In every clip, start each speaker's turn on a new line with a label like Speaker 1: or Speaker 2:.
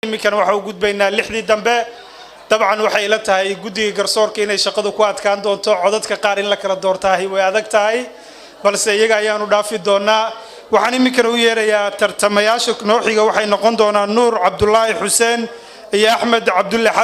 Speaker 1: iminkan waxa uu gudbaynaa lixdii dambe dabcan waxay ila tahay guddiga garsoorka inay shaqadu ku adkaan doonto codadka qaar in la kala doortaahay way adag tahay balse iyaga ayaanu dhaafi doonaa waxaan iminkan u yeerayaa tartamayaasha nooxiga waxay noqon doonaan nuur cabdullaahi xuseen iyo axmed cabdullaahi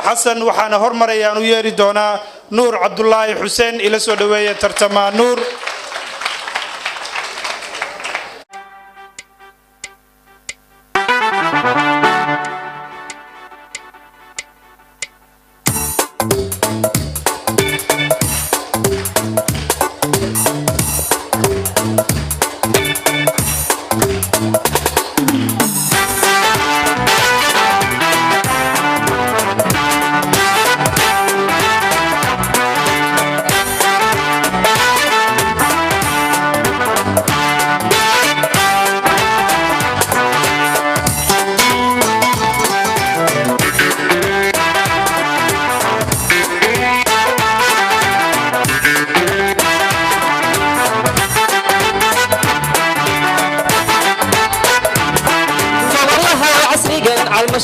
Speaker 1: xasan waxaana hormarayaan u yeeri doonaa nuur cabdullaahi xuseen ila soo dhaweeya tartama nuur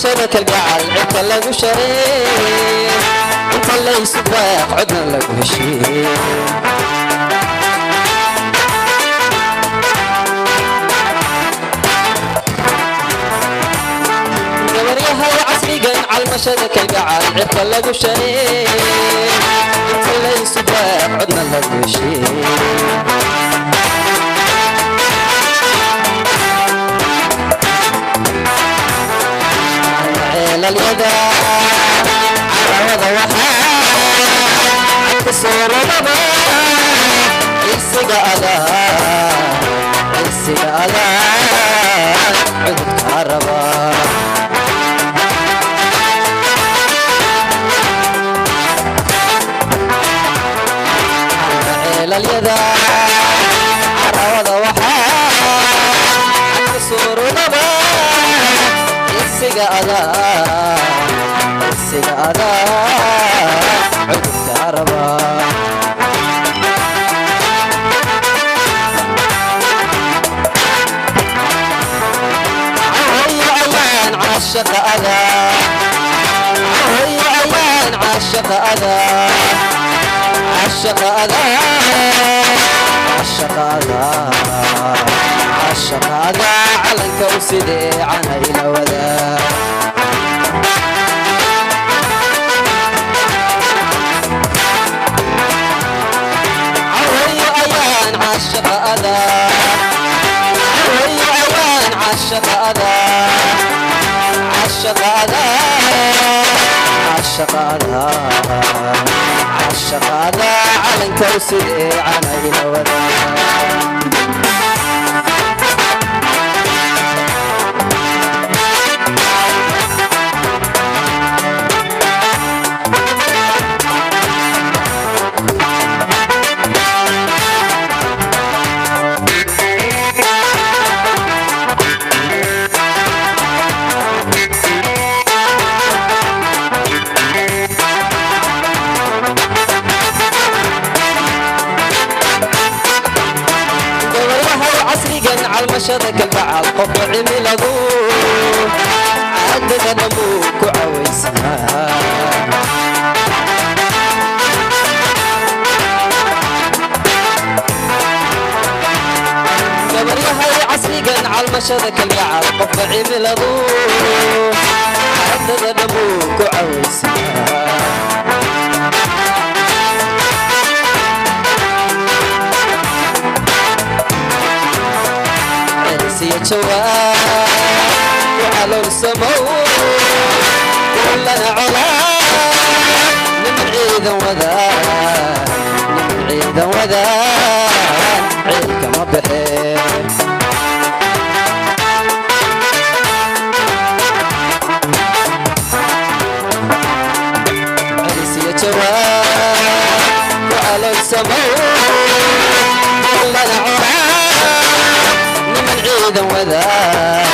Speaker 1: شبك الجعل انت اللي شريك انت اللي يسبق عدنا لك هالشيء جمريها وعصري قن على المشهدك الجعل انت اللي شريك انت اللي يسبق عدنا لك هالشيء اليدا عوض وحاد كسر بابا السقالا عدت كهربا اليدا عوض وحاد كسر بابا السقالا عدت كهربا هي عيان عاشق أذى هي عيان عاشق أذى عاشق أذى عاشق أذى عاشق أذى على الكوسدي عنا إلى وذا عاشق أذى وهي عيان عاشق أذى عاشق أذى عاشق أذى عاشق أذى على الكوسدي عنا إلى وذا المشهدك البعض قف عمل ابوه عدد نموك وعويسها قبريها عصيقا على المشهدك البعض قف عمل ابوه عدد نموك وعويسها يتشوى وعلى السمو كلنا علا من عيد وذان من عيد وذان عيدك ما بحير عريس يتشوى وعلى السمو كلنا علا عيدا وذان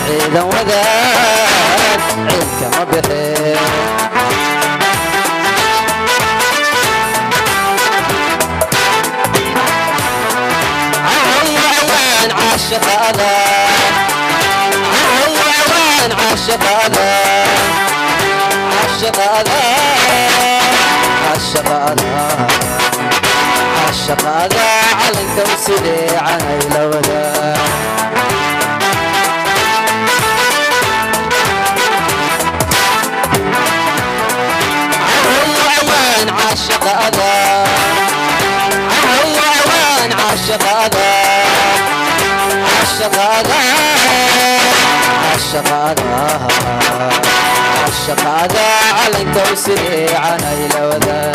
Speaker 1: عيدا وذان عيدك ما بحير
Speaker 2: عاشق هذا عوان عاشق هذا عاشق هذا عاشق هذا عاشق هذا علنك وسيدي عايلة وذا عوان عاشق هذا عوان عاشق هذا عاشق هذا عاشق هذا عاشق هذا علنك وسيدي عايلة وذا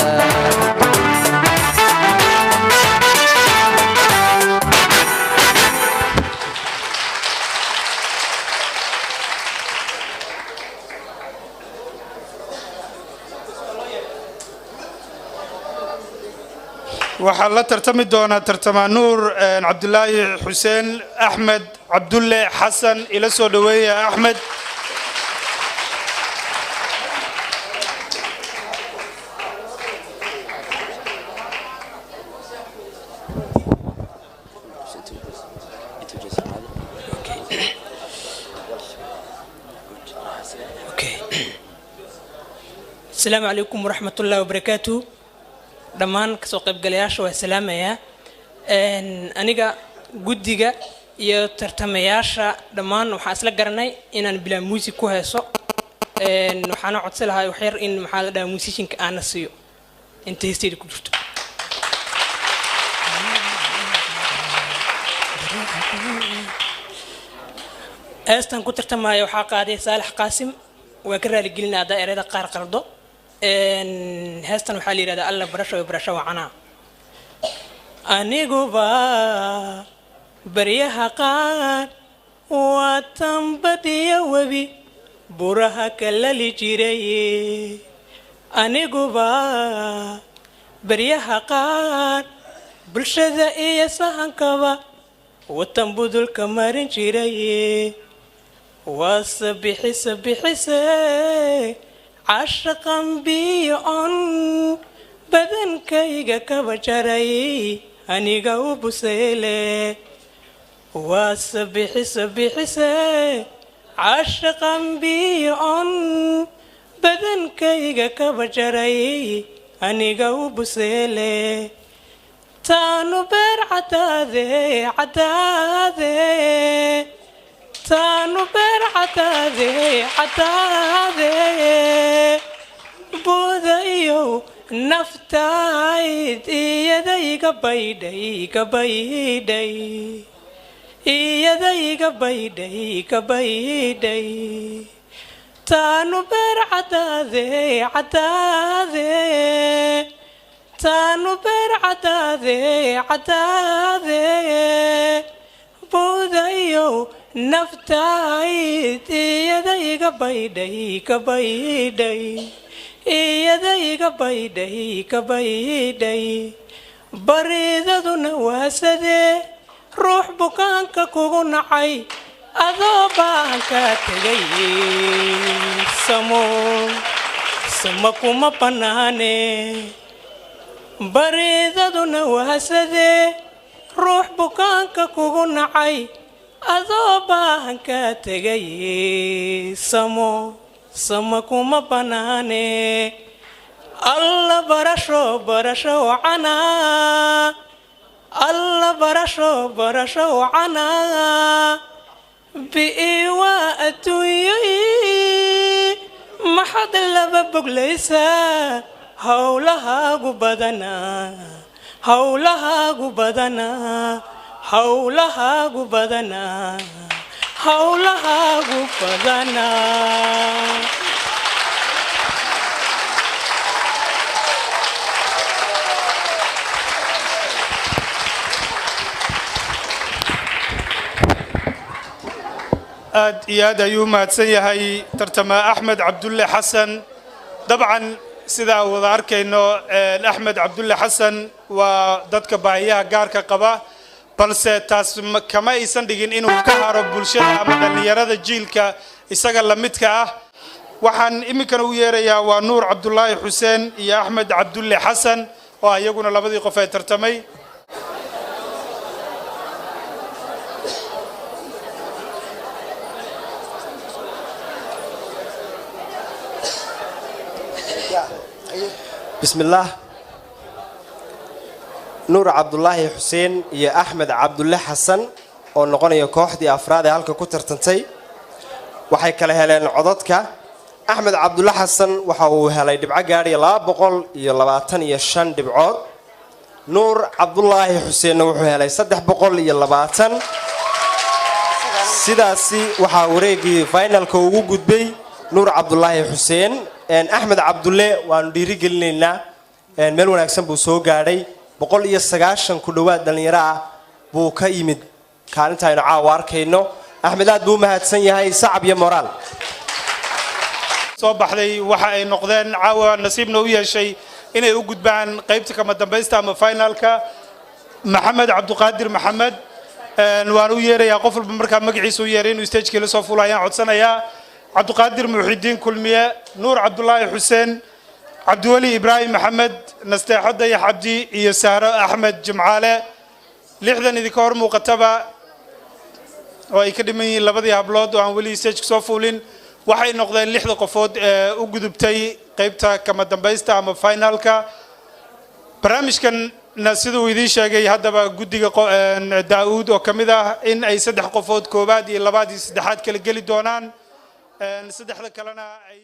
Speaker 1: waxaa la tartami doona tartama nuur cabdullaahi xuseen axmed cabdulle xasan ila soo dhaweeya axmed
Speaker 3: السلام عليكم ورحمة الله وبركاته dhammaan kasoo qaybgalayaasha waa salaamaya aniga guddiga iyo tartamayaasha dhammaan waxaan isla garanay inaan bilaa music ku heeso waxaana codsan lahaa wax yar in maxaa la dhahaa musicianka aan siiyo inta heesteeda ku jirto heestan ku tartamaya waxaa qaaday Saalax Qaasim waa ka raali gelinaa daa'irada qaar qaldo heestan waxaa la yiraahdaa alla barasho wacana aniguba baryaha qaar waatan badiya webi buraha kalali jiray aniguba baryaha qaar bulshada iyo sahankaba watan budulka marin jiray wasabixise عاشقاً بيون بدن كيغا كبجري أنيغا وبسيلي وسبحي عاشقاً بيون بدن كيغا كبجري أنيغا وبسيلي تانو بير عدادي تانو بير عدادي بودايو نفتايد يدي قبيدي تانو بير عدادي تانو بير عدادي بودايو نفتايد يدي قبيدي بريدة واسدة روح بكانك كونعي أذوبانك تجي سمكو ما بناني بريدة واسدة روح بكانك كونعي أذوبانك تجي سمكو ما بناني الله برشو عنا الله برشو عنا بإيواتي ما حد لببق ليس هولها قبضنا
Speaker 1: aad iyo aad ayuu mahadsan yahay tartama Axmed Cabdulle Xasan dabcan sida wada arkayno Axmed Cabdulle Xasan waa dadka baahiyaha gaarka qaba balse taas kama aysan dhigin inuu ka haro bulshada ama dhalinyarada jiilka isaga la midka ah waxaan iminkana u yeerayaa waa Nuur Cabdullaahi Xuseen iyo Axmed Cabdulle Xasan oo ayaguna labadii qof ay tartamay
Speaker 4: بسم الله نور عبد الله حسين يا أحمد عبد الله حسن ونقول كوحدي أفراد هالك كتر تنتي waxay kala heleen codadka Axmed Cabdulla Xasan waxa uu helay dhibco gaari 225 dhibcood Nuur Cabdullaahi Xuseen wuxuu helay 320 sidaasi waxa wareegii finalka ugu gudbay Nuur Cabdullaahi Xuseen Axmed Cabdulle waan dhiirigelinaynaa meel wanaagsan buu soo gaadhay 190 ku dhawaad dhalinyaro ah buu ka yimid kaalinta aynu caawa arkayno أحمد أدبو مهتسن يهاي صعب يا مورال
Speaker 1: soo baxday waxa ay noqdeen caawa nasiibna u yeeshay inay u gudbaan qaybta kama dambaysta ama finalka Maxamed Cabduqaadir Maxamed waan u yeerayaa qof walba marka magaciisa u yeeray inuu stage kale soo fuulayaan codsanayaa Cabduqaadir Muxidiin Kulmiye Nuur Cabdullaahi Xuseen Cabdiwali Ibrahim Maxamed Nasteexada iyo Xabdi iyo Sahra Axmed Jimcaale lixdan idinka hor muuqataba oo ay ka dhiman yihiin labadii hablood oo aan wali stage soo fuulin waxay noqdeen lixda qofood ee u gudubtay qaybta kama dambaysta ama finalka barnaamijkan sidoo idin sheegay hadaba gudiga Daawud oo kamid ah in ay saddex qofood koobaad iyo labaad iyo saddexaad kala gali doonaan saddexda kalena ay